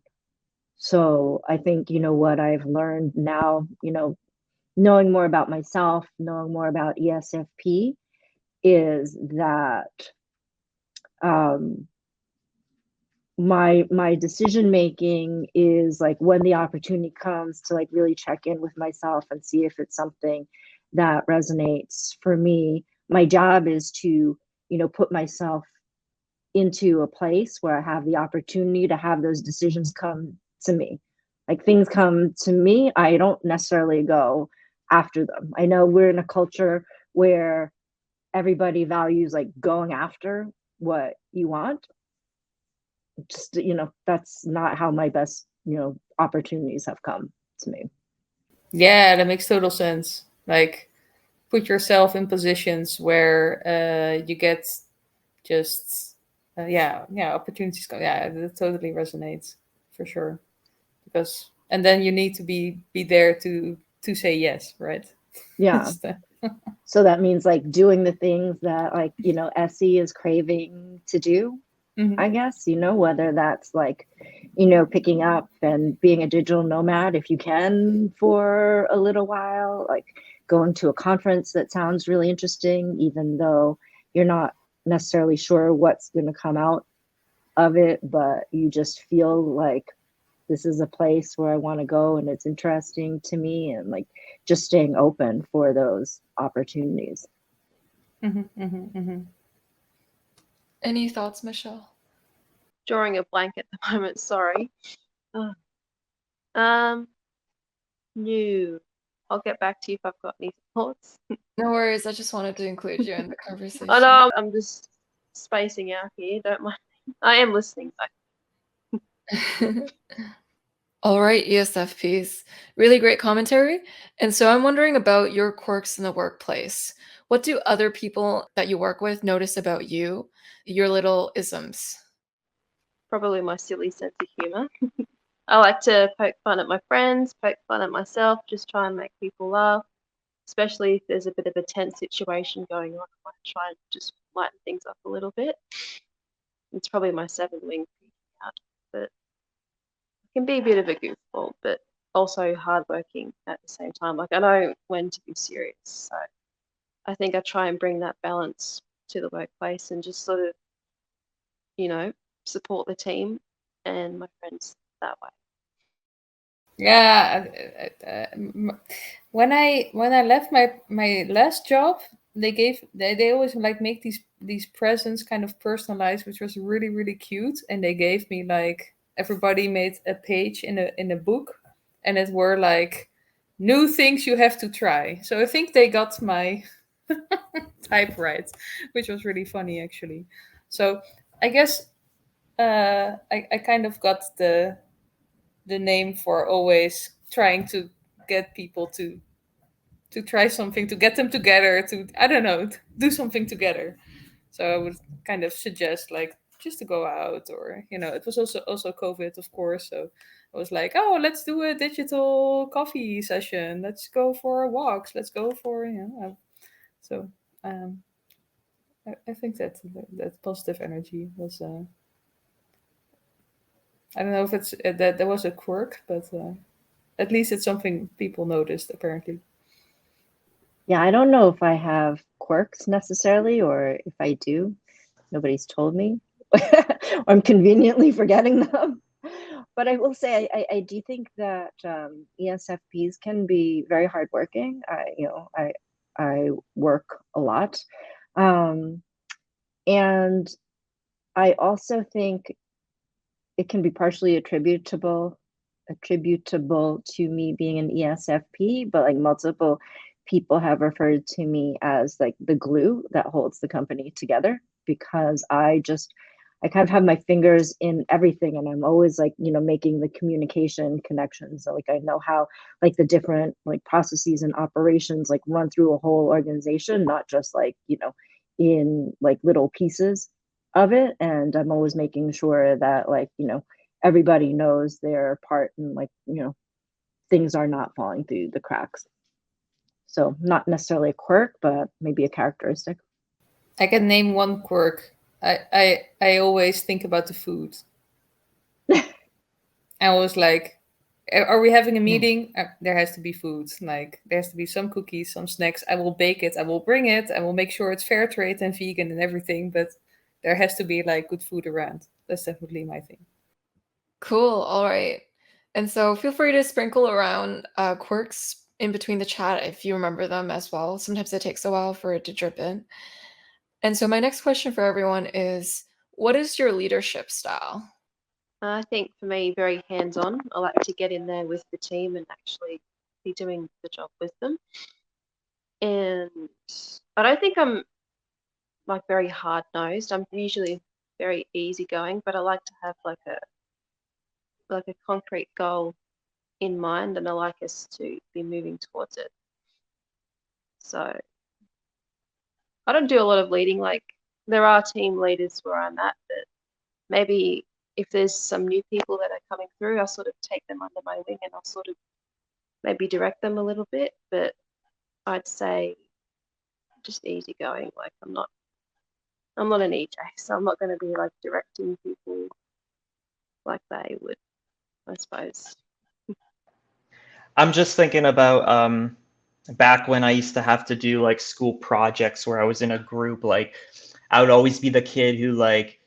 B: So I think, what I've learned now, knowing more about myself, knowing more about ESFP, is that my decision making is like when the opportunity comes to like really check in with myself and see if it's something that resonates for me. My job is to, put myself into a place where I have the opportunity to have those decisions come to me. Like things come to me, I don't necessarily go after them. I know we're in a culture where everybody values like going after what you want. Just, that's not how my best, opportunities have come to me.
A: Yeah, that makes total sense. Like, put yourself in positions where you get just, opportunities. Yeah, that totally resonates for sure. Because, and then you need to be there to say yes, right?
B: Yeah. So that means like doing the things that like, Essie is craving to do.
A: Mm-hmm.
B: I guess, whether that's like, picking up and being a digital nomad if you can for a little while, like going to a conference that sounds really interesting, even though you're not necessarily sure what's going to come out of it, but you just feel like this is a place where I want to go and it's interesting to me, and like just staying open for those opportunities.
A: Mm-hmm, mm-hmm, mm-hmm.
C: Any thoughts, Michelle?
D: Drawing a blank at the moment, sorry. No. I'll get back to you if I've got any thoughts.
C: No worries, I just wanted to include you in the conversation.
D: Oh no, I'm just spacing out here, don't mind. I am listening though.
C: All right, ESFPs. Really great commentary. And so I'm wondering about your quirks in the workplace. What do other people that you work with notice about you, your little isms?
D: Probably my silly sense of humor. I like to poke fun at my friends, poke fun at myself, just try and make people laugh, especially if there's a bit of a tense situation going on. I might try and just lighten things up a little bit. It's probably my 7 wing out, but I can be a bit of a goofball, but also hardworking at the same time. Like I know when to be serious, so I think I try and bring that balance to the workplace and just sort of, support the team and my friends that way.
A: Yeah, when I left my last job, they always like make these presents kind of personalized, which was really really cute, and they gave me like everybody made a page in a book, and it were like new things you have to try. So I think they got my type right, which was really funny actually. So I guess I kind of got the name for always trying to get people to try something, to get them together, to I don't know, do something together. So I would kind of suggest like just to go out, or it was also COVID, of course. So I was like, oh, let's do a digital coffee session. Let's go for walks. Let's go for So I think that positive energy was. I don't know if it's that there was a quirk, but at least it's something people noticed apparently.
B: Yeah, I don't know if I have quirks necessarily, or if I do, nobody's told me. I'm conveniently forgetting them. But I will say, I do think that ESFPs can be very hardworking. I work a lot, and I also think it can be partially attributable to me being an ESFP, but like multiple people have referred to me as like the glue that holds the company together, because I kind of have my fingers in everything, and I'm always like, making the communication connections. So like I know how like the different like processes and operations like run through a whole organization, not just like, in like little pieces of it. And I'm always making sure that like, everybody knows their part, and like, things are not falling through the cracks. So not necessarily a quirk, but maybe a characteristic.
A: I can name one quirk. I always think about the food. I was like, are we having a meeting? There has to be food. Like, there has to be some cookies, some snacks. I will bake it. I will bring it. I will make sure it's fair trade and vegan and everything. But there has to be like good food around. That's definitely my thing.
C: Cool. All right. And so feel free to sprinkle around quirks in between the chat if you remember them as well. Sometimes it takes a while for it to drip in. And so my next question for everyone is, what is your leadership style?
D: I think for me, very hands-on. I like to get in there with the team and actually be doing the job with them. And I don't think I'm like very hard-nosed. I'm usually very easygoing, but I like to have like a concrete goal in mind, and I like us to be moving towards it. So I don't do a lot of leading. Like, there are team leaders where I'm at, but maybe if there's some new people that are coming through, I'll sort of take them under my wing and I'll sort of maybe direct them a little bit. But I'd say just easygoing. Like, I'm not an EJ, so I'm not going to be like directing people like they would, I suppose.
E: I'm just thinking about back when I used to have to do like school projects where I was in a group. Like, I would always be the kid who like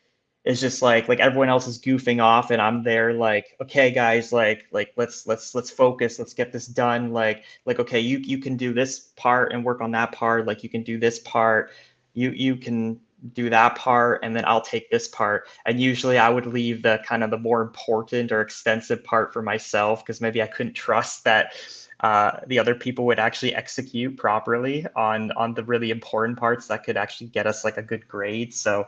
E: is just like everyone else is goofing off, and I'm there like, okay guys, like let's focus, let's get this done. Like okay, you can do this part and work on that part. Like, you can do this part, you can do that part, and then I'll take this part. And usually I would leave the kind of the more important or extensive part for myself, because maybe I couldn't trust that the other people would actually execute properly on the really important parts that could actually get us like a good grade. So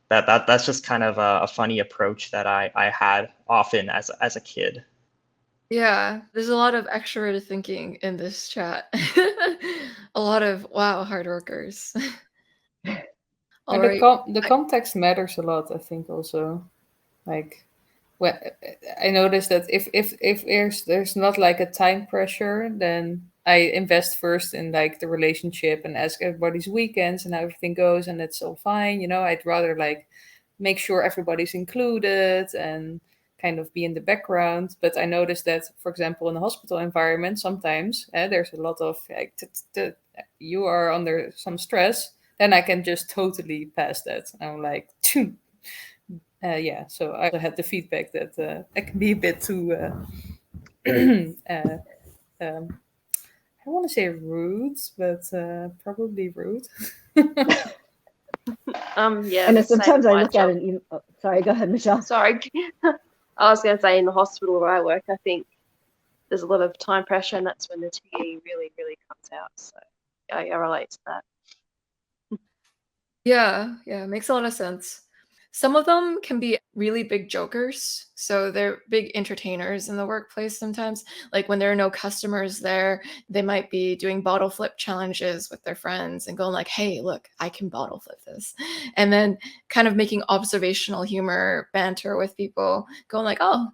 E: that's just kind of a funny approach that I had often as a kid.
C: Yeah, there's a lot of extroverted thinking in this chat. A lot of, wow, hard workers. All
A: And
C: right.
A: the context matters a lot, I think, also. Like, when I noticed that if there's not like a time pressure, then I invest first in like the relationship and ask everybody's weekends and how everything goes, and it's all fine. I'd rather like make sure everybody's included and kind of be in the background. But I noticed that, for example, in a hospital environment, sometimes there's a lot of like you are under some stress. Then I can just totally pass that. I'm like, yeah. So I had the feedback that I can be a bit too. I want to say rude, but probably rude.
D: Yeah.
B: And
D: the same
B: sometimes
D: with
B: I
D: my
B: look
D: job.
B: at it and sorry, go ahead, Michelle.
D: Sorry. I was going to say, in the hospital where I work, I think there's a lot of time pressure, and that's when the TE really, really comes out. So I relate to that.
C: Yeah, makes a lot of sense. Some of them can be really big jokers. So they're big entertainers in the workplace sometimes. Like when there are no customers there, they might be doing bottle flip challenges with their friends and going like, hey, look, I can bottle flip this. And then kind of making observational humor banter with people, going like, oh,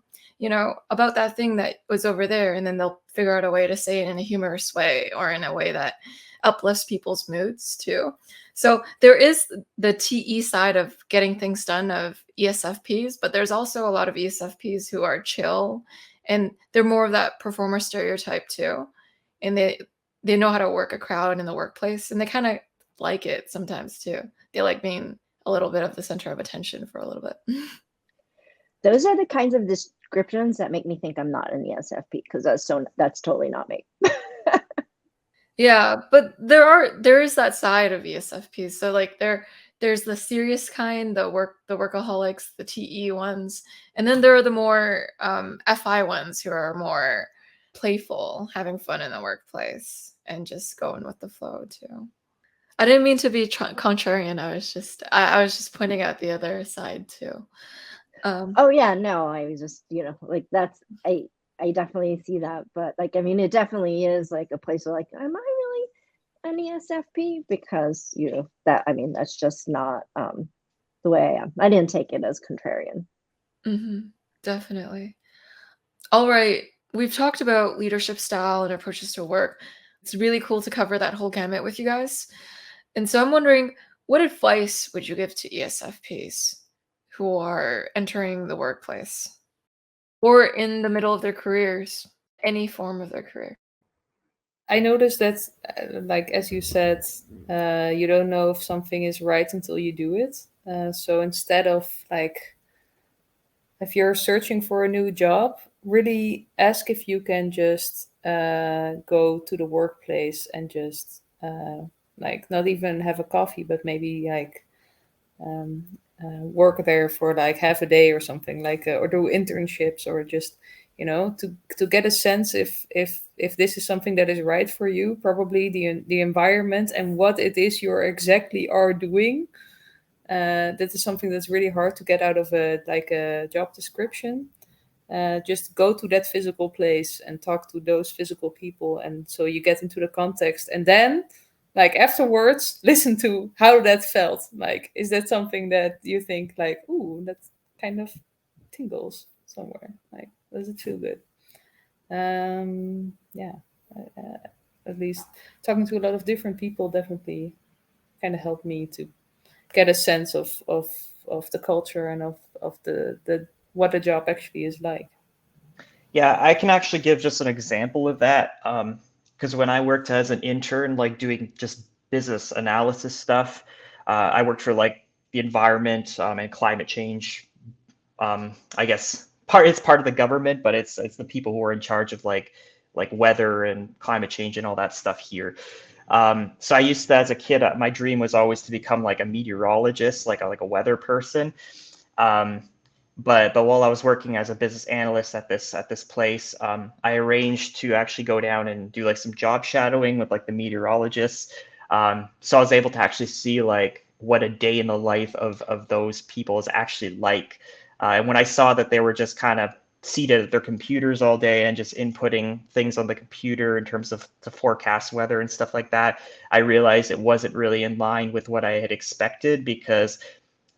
C: about that thing that was over there. And then they'll figure out a way to say it in a humorous way or in a way that uplifts people's moods too. So there is the TE side of getting things done of ESFPs, but there's also a lot of ESFPs who are chill, and they're more of that performer stereotype too. And they know how to work a crowd in the workplace, and they kind of like it sometimes too. They like being a little bit of the center of attention for a little bit.
B: Those are the kinds of descriptions that make me think I'm not an ESFP, because that's totally not me.
C: Yeah, but there is that side of ESFPs. So like there's the serious kind, the workaholics, the TE ones, and then there are the more FI ones who are more playful, having fun in the workplace and just going with the flow too. I didn't mean to be contrarian. I was just pointing out the other side too.
B: Oh yeah, no, I was just, like that's I definitely see that, but like, I mean, it definitely is like a place where like, am I really an ESFP? Because that, I mean, that's just not the way I am. I didn't take it as contrarian.
C: Definitely. All right, we've talked about leadership style and approaches to work. It's really cool to cover that whole gamut with you guys. And so I'm wondering, what advice would you give to ESFPs who are entering the workplace or in the middle of their careers, any form of their career?
A: I noticed that, like as you said, you don't know if something is right until you do it. So instead of like, if you're searching for a new job, really ask if you can just go to the workplace and just like not even have a coffee, but maybe like work there for like half a day or something, like or do internships, or just to get a sense if this is something that is right for you. Probably the environment and what it is you're exactly are doing. That is something that's really hard to get out of a job description. Just go to that physical place and talk to those physical people, and so you get into the context, and then like afterwards listen to how that felt. Like, is that something that you think like, ooh, that kind of tingles somewhere, like, does it feel good? Yeah, at least talking to a lot of different people definitely kind of helped me to get a sense of the culture and of the what the job actually is like.
E: Yeah, I can actually give just an example of that. Because when I worked as an intern, like doing just business analysis stuff, I worked for like the environment and climate change. I guess it's part of the government, but it's the people who are in charge of like weather and climate change and all that stuff here. So I used to, as a kid, my dream was always to become like a meteorologist, like a weather person. But while I was working as a business analyst at this place, I arranged to actually go down and do like some job shadowing with like the meteorologists. So I was able to actually see like what a day in the life of those people is actually like. And when I saw that they were just kind of seated at their computers all day and just inputting things on the computer in terms of to forecast weather and stuff like that, I realized it wasn't really in line with what I had expected, because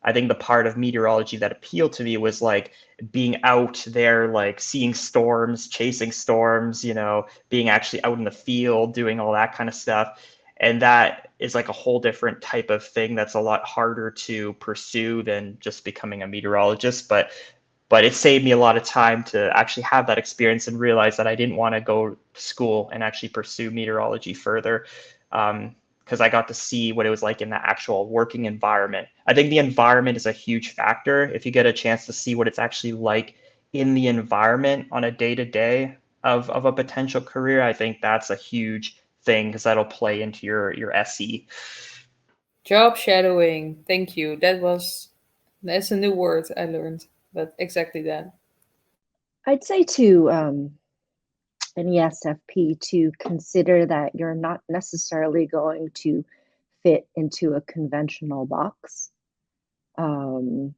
E: I think the part of meteorology that appealed to me was like being out there, like seeing storms, chasing storms, being actually out in the field, doing all that kind of stuff. And that is like a whole different type of thing that's a lot harder to pursue than just becoming a meteorologist. But it saved me a lot of time to actually have that experience and realize that I didn't want to go to school and actually pursue meteorology further. Because I got to see what it was like in the actual working environment. I think the environment is a huge factor. If you get a chance to see what it's actually like in the environment on a day-to-day of a potential career, I think that's a huge thing, because that'll play into your SE.
A: Job shadowing. Thank you. That's a new word I learned, but exactly that.
B: I'd say to an ESFP to consider that you're not necessarily going to fit into a conventional box. And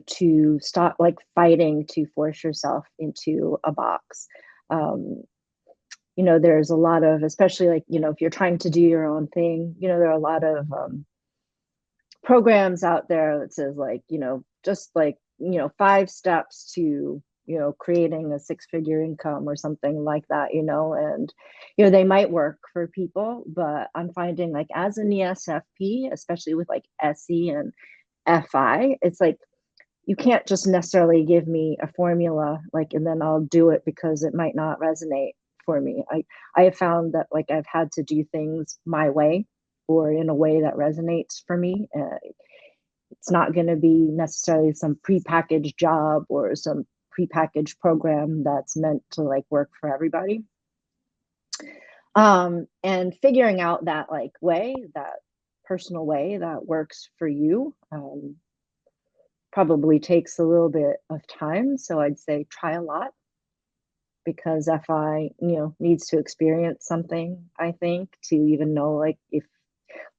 B: to stop like fighting to force yourself into a box. There's a lot of, especially like, if you're trying to do your own thing, there are a lot of programs out there that says like, just like, 5 steps to, creating a 6-figure income or something like that, and, they might work for people, but I'm finding like as an ESFP, especially with like SE and FI, it's like, you can't just necessarily give me a formula, like, and then I'll do it, because it might not resonate for me. I have found that like I've had to do things my way or in a way that resonates for me. It's not going to be necessarily some prepackaged job or some prepackaged program that's meant to like work for everybody. And figuring out that like way, that personal way that works for you, probably takes a little bit of time. So I'd say try a lot, because FI, needs to experience something, I think, to even know, like, if,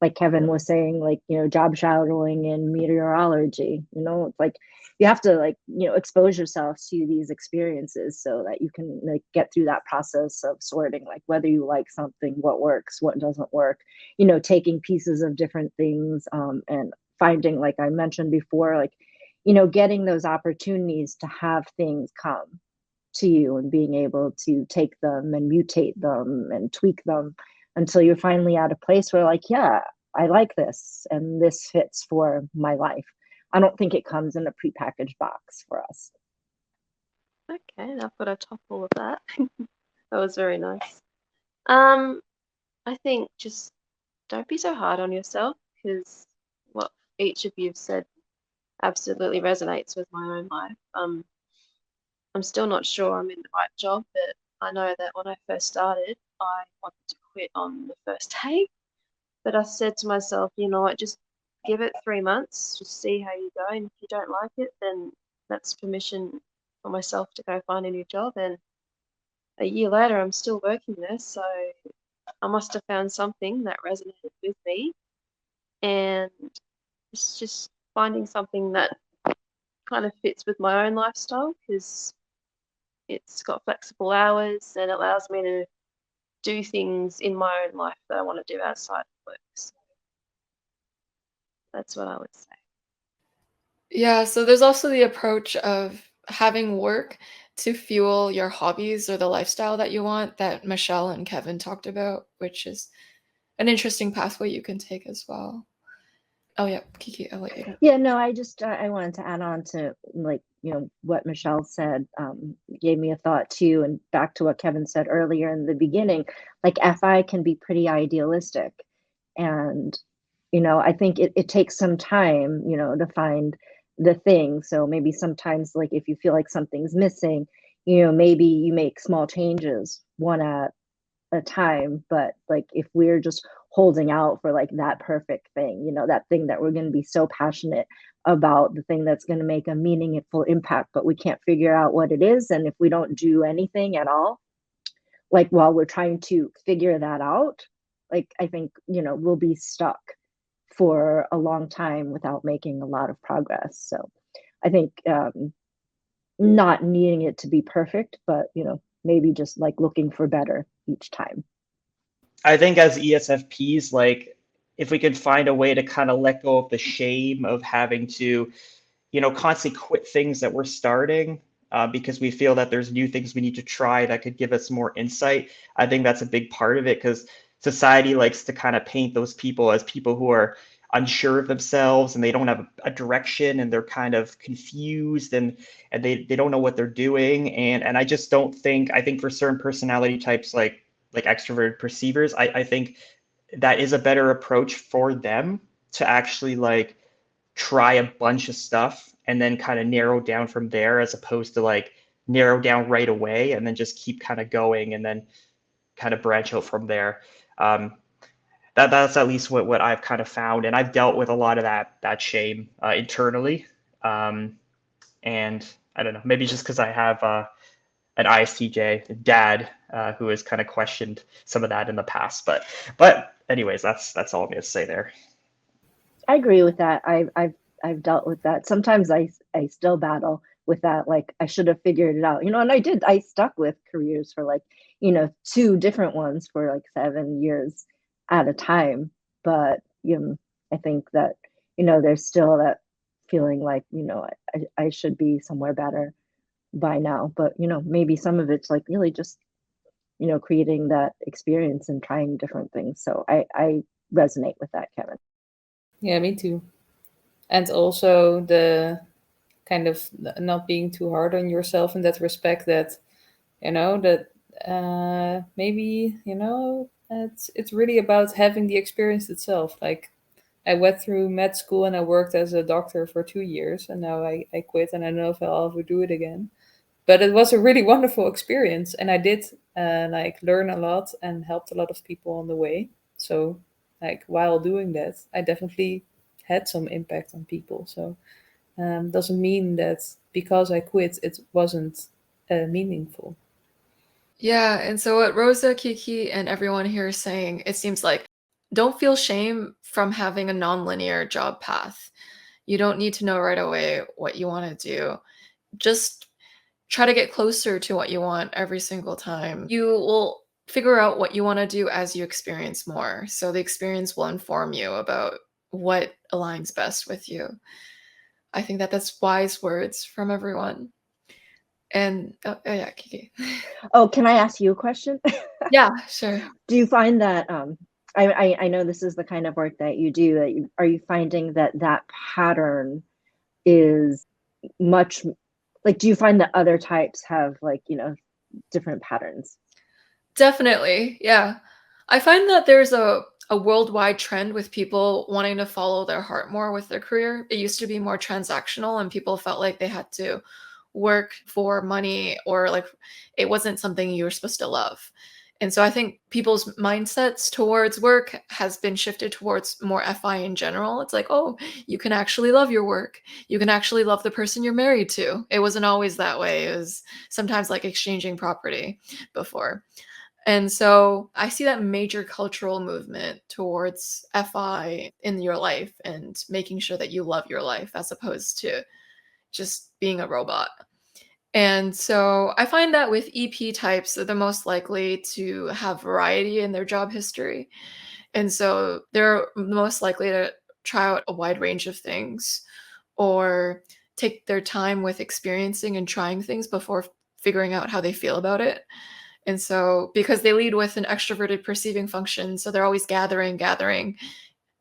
B: like Kevin was saying, like, job shadowing in meteorology, it's like you have to, like, expose yourself to these experiences so that you can like get through that process of sorting, like, whether you like something, what works, what doesn't work, taking pieces of different things, and finding, like I mentioned before, like, getting those opportunities to have things come to you and being able to take them and mutate them and tweak them until you're finally at a place where, like, yeah, I like this and this fits for my life. I don't think it comes in a prepackaged box for us.
D: Okay, and I've got to top all of that. That was very nice. I think just don't be so hard on yourself, because what each of you have said absolutely resonates with my own life. I'm still not sure I'm in the right job, but I know that when I first started, I wanted to quit on the first day. But I said to myself, you know what, just give it 3 months, just see how you go. And if you don't like it, then that's permission for myself to go find a new job. And a year later, I'm still working there. So I must have found something that resonated with me. And it's just finding something that kind of fits with my own lifestyle, because it's got flexible hours and allows me to do things in my own life that I want to do outside of work. So that's what I would say.
C: Yeah, so there's also the approach of having work to fuel your hobbies or the lifestyle that you want, that Michelle and Kevin talked about, which is an interesting pathway you can take as well. Oh yeah, Kiki, I'll let you know.
B: Yeah, no, I just I wanted to add on to, like, what Michelle said, gave me a thought too, and back to what Kevin said earlier in the beginning, like, FI can be pretty idealistic, and I think it takes some time, to find the thing. So maybe sometimes, like, if you feel like something's missing, maybe you make small changes one at a time. But like, if we're just holding out for like that perfect thing, that thing that we're going to be so passionate about, the thing that's going to make a meaningful impact, but we can't figure out what it is, and if we don't do anything at all, like, while we're trying to figure that out, like, I think, we'll be stuck for a long time without making a lot of progress. So I think, not needing it to be perfect, but maybe just like looking for better each time.
E: I think as ESFPs, like, if we could find a way to kind of let go of the shame of having to, constantly quit things that we're starting, because we feel that there's new things we need to try that could give us more insight. I think that's a big part of it, because society likes to kind of paint those people as people who are unsure of themselves and they don't have a direction and they're kind of confused and they don't know what they're doing. And I just don't think, I think for certain personality types, like extroverted perceivers, I think that is a better approach for them to actually like try a bunch of stuff and then kind of narrow down from there, as opposed to like narrow down right away and then just keep kind of going and then kind of branch out from there. That's at least what I've kind of found, and I've dealt with a lot of that shame internally. And I don't know, maybe just because I have an ISTJ dad who has kind of questioned some of that in the past. But anyways, that's all I'm gonna say there.
B: I agree with that. I've dealt with that. Sometimes I still battle with that. Like, I should have figured it out, and I stuck with careers for like, 2 different ones for like 7 years at a time. But, I think that, there's still that feeling like, I should be somewhere better by now. But, maybe some of it's like really just, creating that experience and trying different things. So I resonate with that, Kevin.
A: Yeah, me too. And also the kind of not being too hard on yourself in that respect, that maybe it's really about having the experience itself. Like, I went through med school and I worked as a doctor for 2 years, and now I quit, and I don't know if I'll ever do it again. But it was a really wonderful experience, and I did like learn a lot and helped a lot of people on the way. So like while doing that, I definitely had some impact on people. So doesn't mean that because I quit, it wasn't meaningful.
C: Yeah, and so what Rosa, Kiki, and everyone here is saying, it seems like don't feel shame from having a nonlinear job path. You don't need to know right away what you want to do. Just try to get closer to what you want every single time. You will figure out what you want to do as you experience more. So the experience will inform you about what aligns best with you. I think that that's wise words from everyone. And yeah, Kiki.
B: Oh, can I ask you a question?
C: Yeah, sure.
B: Do you find that I know this is the kind of work that you do, that are you finding that that pattern is much like, do you find that other types have like, different patterns?
C: Definitely. Yeah. I find that there's a worldwide trend with people wanting to follow their heart more with their career. It used to be more transactional and people felt like they had to work for money, or like it wasn't something you were supposed to love. And so I think people's mindsets towards work has been shifted towards more FI in general. It's like, oh, you can actually love your work. You can actually love the person you're married to. It wasn't always that way. It was sometimes like exchanging property before. And so I see that major cultural movement towards FI in your life and making sure that you love your life as opposed to just being a robot. And so I find that with EP types, they're the most likely to have variety in their job history. And so they're most likely to try out a wide range of things or take their time with experiencing and trying things before figuring out how they feel about it. And so because they lead with an extroverted perceiving function, so they're always gathering,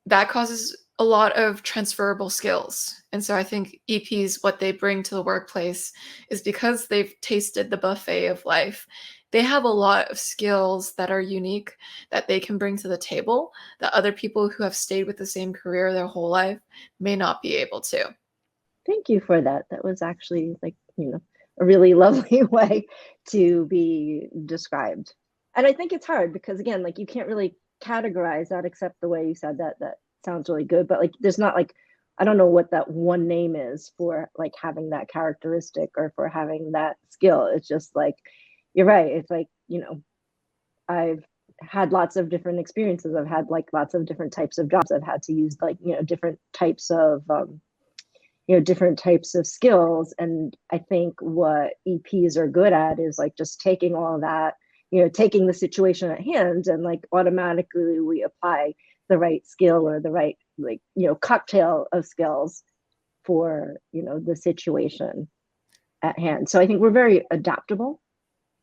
C: that causes a lot of transferable skills. And so I think EPs, what they bring to the workplace is because they've tasted the buffet of life, they have a lot of skills that are unique that they can bring to the table that other people who have stayed with the same career their whole life may not be able to.
B: Thank you for that. That was actually like, a really lovely way to be described. And I think it's hard because, again, like you can't really categorize that except the way you said that. That sounds really good, but like there's not like, I don't know what that one name is for like having that characteristic or for having that skill. It's just like, you're right. It's like, I've had lots of different experiences. I've had like lots of different types of jobs. I've had to use like, different types of different types of skills. And I think what EPs are good at is like just taking all of that, taking the situation at hand and like automatically we apply the right skill or the right, like, cocktail of skills for, the situation at hand. So I think we're very adaptable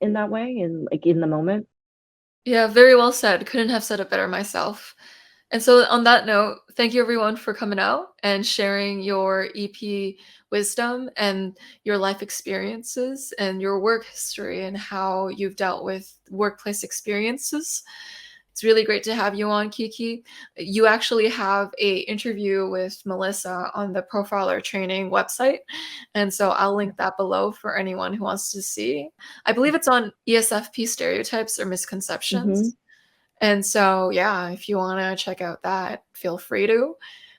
B: in that way and like in the moment.
C: Yeah, very well said. Couldn't have said it better myself. And so, on that note, thank you everyone for coming out and sharing your EP wisdom and your life experiences and your work history and how you've dealt with workplace experiences. It's really great to have you on, Kiki. You actually have a interview with Melissa on the Profiler Training website. And so I'll link that below for anyone who wants to see. I believe it's on ESFP stereotypes or misconceptions.
B: Mm-hmm.
C: And so, yeah, if you want to check out that, feel free to.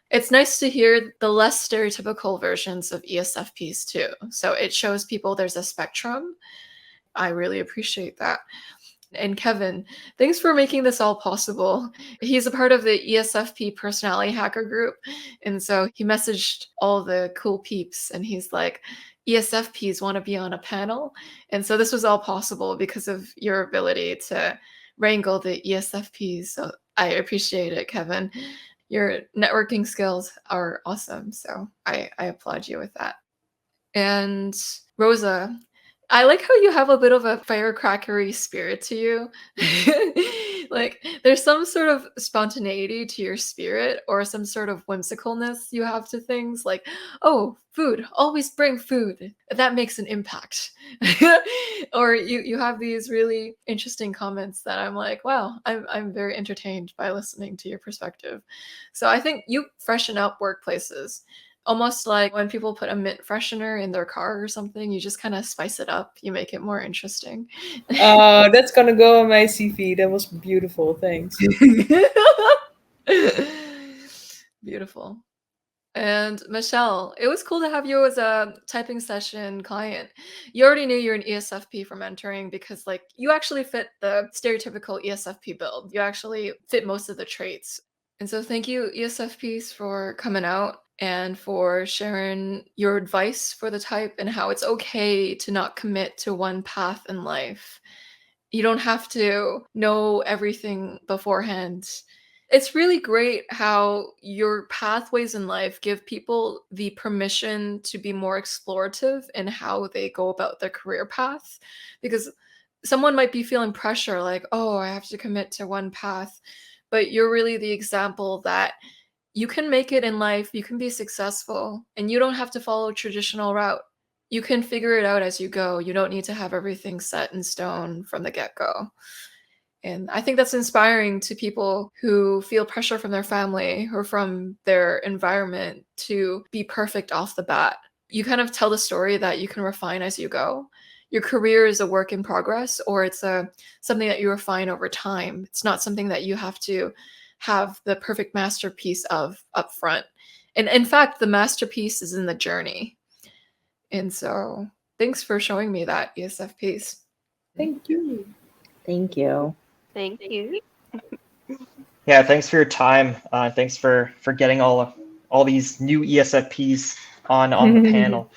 C: It's nice to hear the less stereotypical versions of ESFPs too. So it shows people there's a spectrum. I really appreciate that. And Kevin, thanks for making this all possible. He's a part of the ESFP personality hacker group. And so he messaged all the cool peeps and he's like, ESFPs want to be on a panel. And so this was all possible because of your ability to wrangle the ESFPs. So I appreciate it, Kevin. Your networking skills are awesome. So I applaud you with that. And Rosa, I like how you have a bit of a firecrackery spirit to you. Like there's some sort of spontaneity to your spirit or some sort of whimsicalness you have to things like, oh, food, always bring food. That makes an impact. Or you have these really interesting comments that I'm like, wow, I'm very entertained by listening to your perspective. So I think you freshen up workplaces. Almost like when people put a mint freshener in their car or something, you just kind of spice it up. You make it more interesting.
A: Oh, that's gonna go on my CV. That was beautiful. Thanks.
C: Beautiful. And Michelle, it was cool to have you as a typing session client. You already knew you're an ESFP from entering because like you actually fit the stereotypical ESFP build. You actually fit most of the traits. And so thank you ESFPs for coming out and for sharing your advice for the type and how it's okay to not commit to one path in life. You don't have to know everything beforehand. It's really great how your pathways in life give people the permission to be more explorative in how they go about their career path. Because someone might be feeling pressure like, oh, I have to commit to one path. But you're really the example that you can make it in life, you can be successful, and you don't have to follow a traditional route. You can figure it out as you go. You don't need to have everything set in stone from the get-go. And I think that's inspiring to people who feel pressure from their family or from their environment to be perfect off the bat. You kind of tell the story that you can refine as you go. Your career is a work in progress, or it's something that you refine over time. It's not something that you have to have the perfect masterpiece of up front. And in fact, the masterpiece is in the journey. And so thanks for showing me that, ESFPs.
A: Thank you.
B: Thank you.
D: Thank you.
E: Yeah, thanks for your time. Thanks for getting all these new ESFPs on the panel.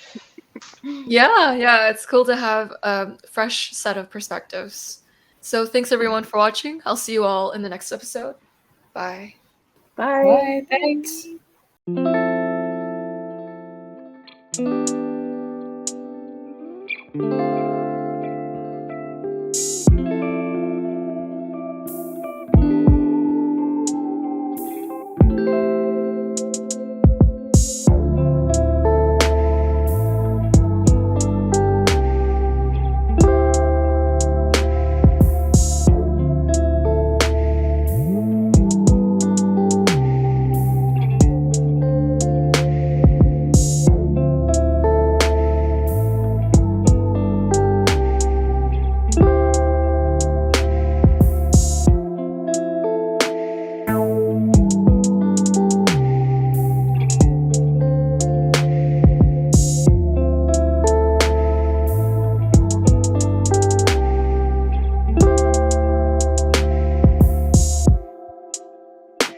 C: Yeah, it's cool to have a fresh set of perspectives. So thanks everyone for watching. I'll see you all in the next episode. Bye.
B: Bye.
A: Bye. Thanks.